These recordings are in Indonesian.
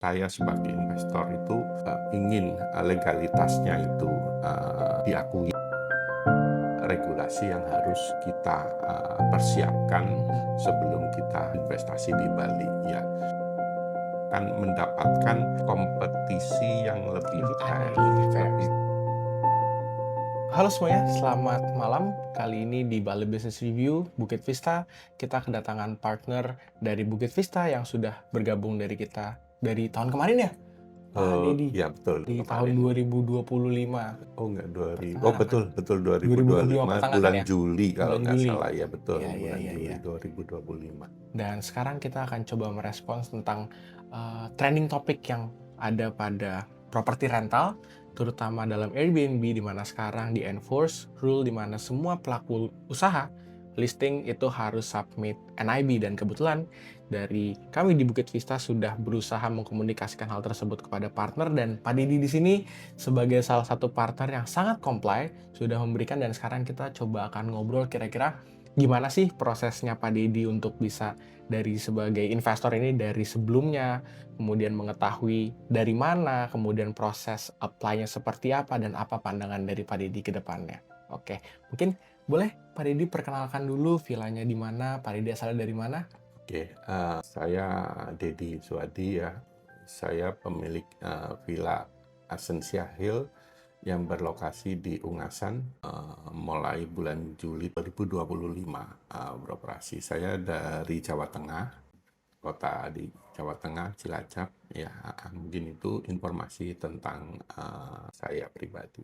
Saya sebagai investor itu ingin legalitasnya itu diakui. Regulasi yang harus kita persiapkan sebelum kita investasi di Bali, ya. Kan mendapatkan kompetisi yang lebih fair. Halo semuanya, selamat malam. Kali ini di Bali Business Review Bukit Vista, kita kedatangan partner dari Bukit Vista yang sudah bergabung dari kita dari tahun kemarin ya, Pak Dedi. Ya betul, Di tahun kemarin. 2025, Oh enggak, pertengahan apa? betul 2025 2025 pertengahan bulan ya? Juli kalau Bulan nggak Juli. salah ya, betul Iya, iya, bulan iya, Juli iya. 2025. Dan sekarang kita akan coba merespons tentang trending topik yang ada pada properti rental, terutama dalam Airbnb, di mana sekarang di-enforce rule di mana semua pelaku usaha listing itu harus submit NIB, dan kebetulan dari kami di Bukit Vista sudah berusaha mengkomunikasikan hal tersebut kepada partner, dan Pak Didi di sini sebagai salah satu partner yang sangat comply sudah memberikan, dan sekarang kita coba akan ngobrol kira-kira gimana sih prosesnya Pak Didi untuk bisa dari sebagai investor ini dari sebelumnya, kemudian mengetahui dari mana, kemudian proses apply-nya seperti apa, dan apa pandangan dari Pak Didi ke depannya. Oke, mungkin boleh Pak Didi perkenalkan dulu villanya di mana, Pak Didi asalnya dari mana? Oke, saya Dedi Suwadi ya. Saya pemilik Villa Asensia Hill yang berlokasi di Ungasan, mulai bulan Juli 2025 beroperasi. Saya dari Jawa Tengah, kota di Jawa Tengah, Cilacap. Ya, mungkin itu informasi tentang saya pribadi.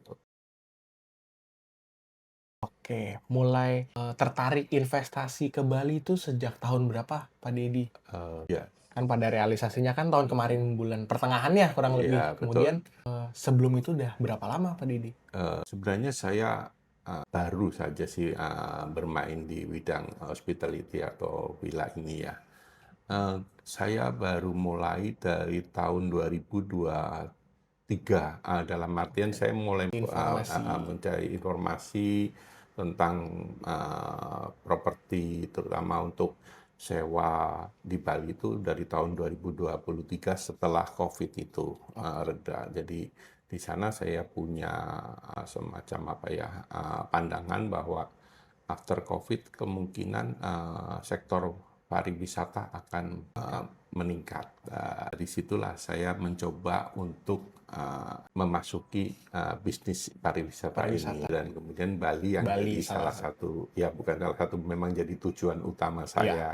Oke, mulai tertarik investasi ke Bali itu sejak tahun berapa Pak Didi? Ya, Kan pada realisasinya kan tahun kemarin bulan pertengahan ya kurang lebih. ya betul. Kemudian sebelum itu udah berapa lama Pak Didi? Sebenarnya saya baru saja sih bermain di bidang hospitality atau villa ini ya. Saya baru mulai dari tahun 2023, dalam artian saya mulai Informasi. mencari informasi tentang properti, terutama untuk sewa di Bali itu dari tahun 2023 setelah COVID itu reda. Jadi di sana saya punya semacam apa ya, pandangan bahwa after COVID kemungkinan sektor pariwisata akan meningkat. Disitulah saya mencoba untuk memasuki bisnis pariwisata ini, Pariwisata. dan kemudian Bali yang Bali jadi salah salah satu. satu, ya bukan salah satu, memang jadi tujuan utama Iya. saya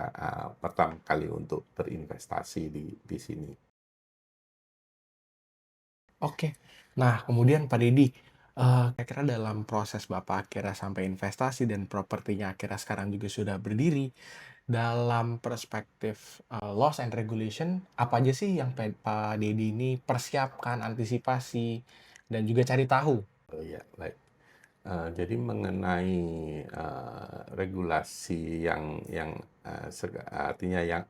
pertama kali untuk berinvestasi di sini. Oke. Nah, kemudian Pak Didi, kira-kira dalam proses Bapak akhirnya sampai investasi dan propertinya akhirnya sekarang juga sudah berdiri, dalam perspektif laws and regulation, apa aja sih yang Pak Didi ini persiapkan, antisipasi, dan juga cari tahu? Oh ya, baik. Jadi mengenai regulasi yang artinya yang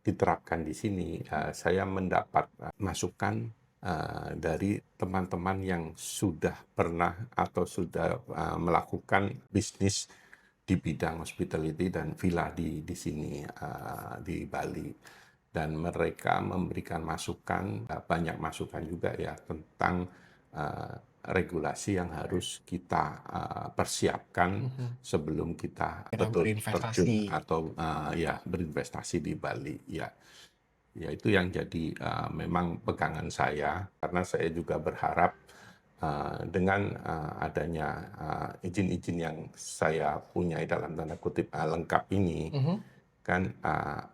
diterapkan di sini, saya mendapat masukan dari teman-teman yang sudah pernah atau sudah melakukan bisnis di bidang hospitality dan villa di sini, di Bali. Dan mereka memberikan masukan, banyak masukan juga ya, tentang uh, regulasi yang harus kita persiapkan Mhm. sebelum kita Kira betul terjun berinvestasi. atau ya berinvestasi di Bali ya. Ya itu yang jadi memang pegangan saya, karena saya juga berharap dengan adanya izin-izin yang saya punya dalam tanda kutip lengkap ini, Mhm. kan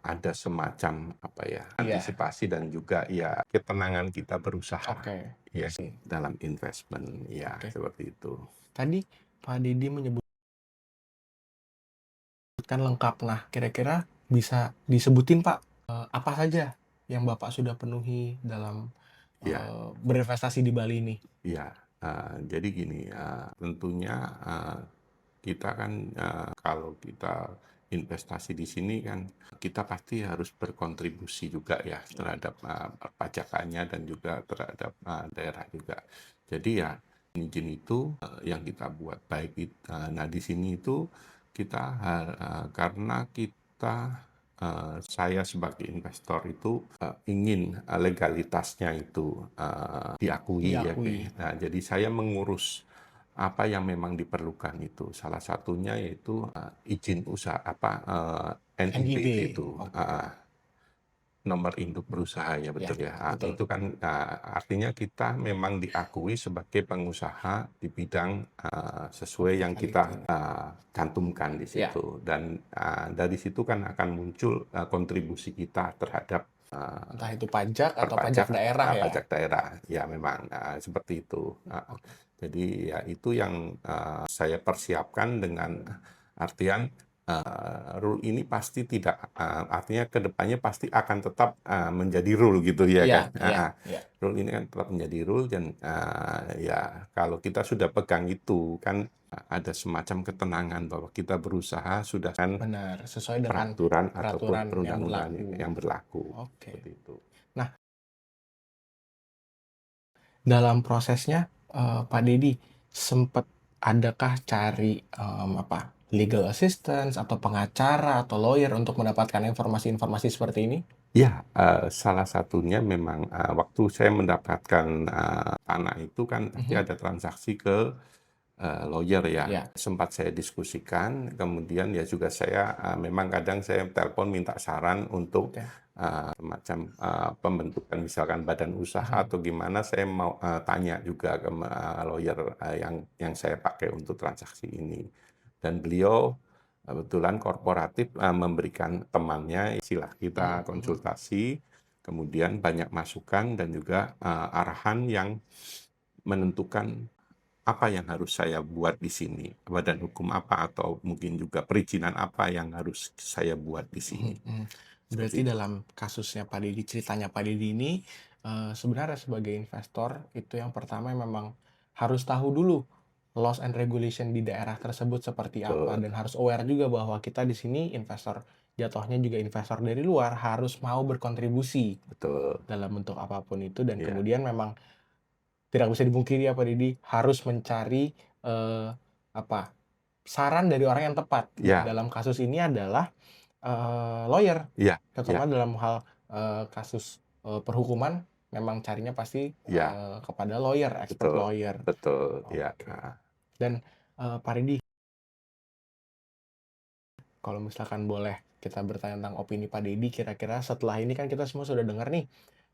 ada semacam apa ya, Iya. antisipasi dan juga ya ketenangan kita berusaha Oke. ya dalam investment ya, Oke. seperti itu. Tadi Pak Didi menyebutkan lengkap. Nah, kira-kira bisa disebutin Pak, apa saja yang Bapak sudah penuhi dalam Ya, berinvestasi di Bali ini? ya. Jadi gini, tentunya kita kan kalau kita investasi di sini kan kita pasti harus berkontribusi juga ya terhadap pajakannya dan juga terhadap daerah juga. Jadi ya izin itu yang kita buat baik. Nah di sini itu kita karena kita saya sebagai investor itu ingin legalitasnya itu diakui ya. Diakui. Nah, jadi saya mengurus apa yang memang diperlukan itu. Salah satunya yaitu izin usaha NIB NIB. itu. Oke. Nomor induk berusaha ya, Ya, betul ya. betul. Itu kan artinya kita memang diakui sebagai pengusaha di bidang sesuai yang Vertikal kita itu. cantumkan di Ya, situ. Dan dari situ kan akan muncul kontribusi kita terhadap entah itu pajak atau pajak perpajak daerah ya. pajak daerah. Ya memang seperti itu. Oke. Jadi ya itu yang saya persiapkan dengan artian rule ini pasti tidak artinya kedepannya pasti akan tetap menjadi rule gitu ya Iya, kan. iya, iya. Rule ini kan tetap menjadi rule dan ya kalau kita sudah pegang itu kan ada semacam ketenangan bahwa kita berusaha sudah kan Benar, sesuai dengan peraturan ataupun peraturan yang perundang-undangan berlaku. yang berlaku Oke. seperti itu. Nah, dalam prosesnya, Pak Deddy, sempet adakah cari, legal assistance atau pengacara atau lawyer untuk mendapatkan informasi-informasi seperti ini? Ya, salah satunya memang waktu saya mendapatkan tanah itu kan pasti Mhm. ada transaksi ke lawyer ya. Ya, Sempat saya diskusikan, kemudian ya juga saya memang kadang saya telepon minta saran untuk oke. semacam pembentukan misalkan badan usaha Mhm. atau gimana, saya mau tanya juga ke lawyer yang saya pakai untuk transaksi ini. Dan beliau kebetulan korporatif memberikan temannya, istilah kita Mhm, mhm. konsultasi, kemudian banyak masukan dan juga arahan yang menentukan apa yang harus saya buat di sini, badan hukum apa atau mungkin juga perizinan apa yang harus saya buat di Mhm, sini, mhm. seperti Berarti itu. dalam kasusnya Pak Deddy, ceritanya Pak Deddy ini, sebenarnya sebagai investor itu yang pertama memang harus tahu dulu laws and regulation di daerah tersebut seperti apa Betul, dan harus aware juga bahwa kita di sini investor, jatuhnya juga investor dari luar harus mau berkontribusi betul, dalam bentuk apapun itu dan iya, kemudian memang tidak bisa dipungkiri ya Pak Deddy, harus mencari, apa, saran dari orang yang tepat dan iya, dalam kasus ini adalah lawyer, iya, iya, terutama dalam hal, kasus, perhukuman memang carinya pasti, iya, kepada lawyer, expert betul, lawyer. betul, iya, Oke. Dan, Pak Ridi, kalau misalkan boleh kita bertanya tentang opini Pak Deddy, kira-kira setelah ini kan kita semua sudah dengar nih,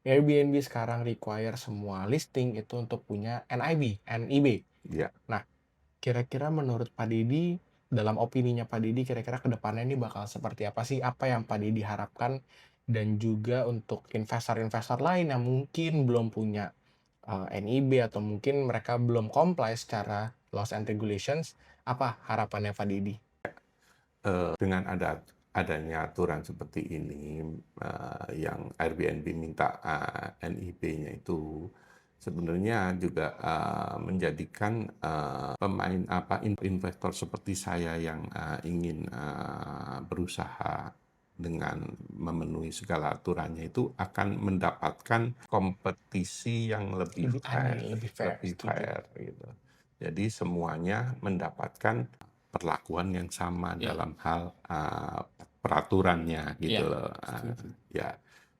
Airbnb sekarang require semua listing itu untuk punya NIB. iya. Nah, kira-kira menurut Pak Deddy, dalam opininya Pak Deddy, kira-kira ke depannya ini bakal seperti apa sih? Apa yang Pak Deddy harapkan? Dan juga untuk investor-investor lain yang mungkin belum punya NIB atau mungkin mereka belum comply secara laws and regulations, apa harapannya Pak Deddy? Dengan adanya aturan seperti ini, yang Airbnb minta NIB-nya itu sebenarnya juga menjadikan pemain investor seperti saya yang ingin berusaha dengan memenuhi segala aturannya itu akan mendapatkan kompetisi yang lebih Lebih adil, lebih fair, lebih setuju. fair gitu. Jadi semuanya mendapatkan perlakuan yang sama Ya, dalam hal peraturannya ya, gitu loh. setuju. Ya,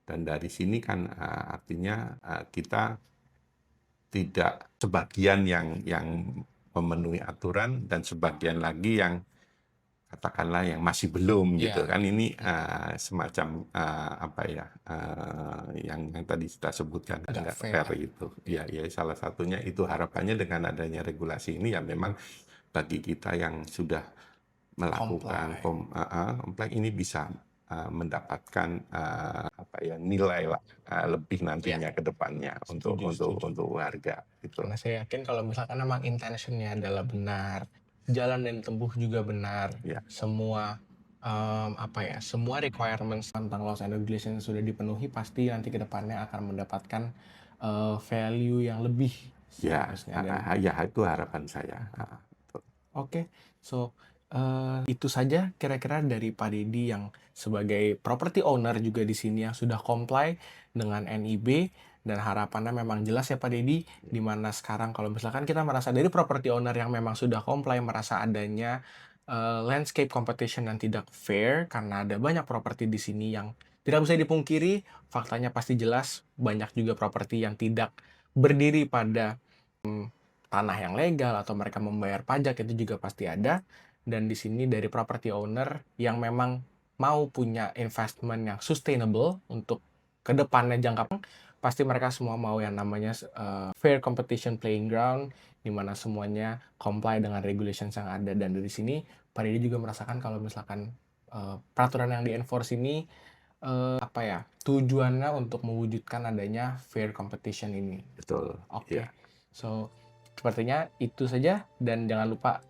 dan dari sini kan artinya kita tidak sebagian yang memenuhi aturan dan sebagian lagi yang katakanlah yang masih belum gitu Ya, kan. Ini semacam apa ya, yang tadi kita sebutkan kan nggak nggak fair. fair itu. Ya, Ya, ya salah satunya itu harapannya dengan adanya regulasi ini ya memang bagi kita yang sudah melakukan comply. komplek ini bisa mendapatkan apa ya, nilai lah lebih Ya, nantinya ke depannya untuk setuju, setuju. harga gitu. Karena saya yakin kalau misalkan memang intention-nya adalah benar, jalan yang ditempuh juga benar, Ya, semua, semua requirements tentang laws and regulation sudah dipenuhi, pasti nanti ke depannya akan mendapatkan, value yang lebih ya, seharusnya dan ya itu harapan saya. Betul. oke. So, itu saja kira-kira dari Pak Deddy yang sebagai property owner juga di sini yang sudah comply dengan NIB dan harapannya memang jelas ya Pak Deddy, di mana sekarang kalau misalkan kita merasa dari property owner yang memang sudah comply merasa adanya landscape competition yang tidak fair karena ada banyak properti di sini yang tidak bisa dipungkiri, faktanya pasti jelas, banyak juga properti yang tidak berdiri pada tanah yang legal atau mereka membayar pajak itu juga pasti ada. Dan di sini dari property owner yang memang mau punya investment yang sustainable untuk kedepannya jangka panjang, pasti mereka semua mau yang namanya fair competition playing ground, di mana semuanya comply dengan regulations yang ada. Dan dari sini Pak Didi juga merasakan kalau misalkan peraturan yang di-enforce ini apa ya, tujuannya untuk mewujudkan adanya fair competition ini. Betul. Oke, Ya. so sepertinya itu saja dan jangan lupa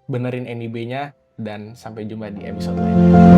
benerin NIB-nya dan sampai jumpa di episode lainnya.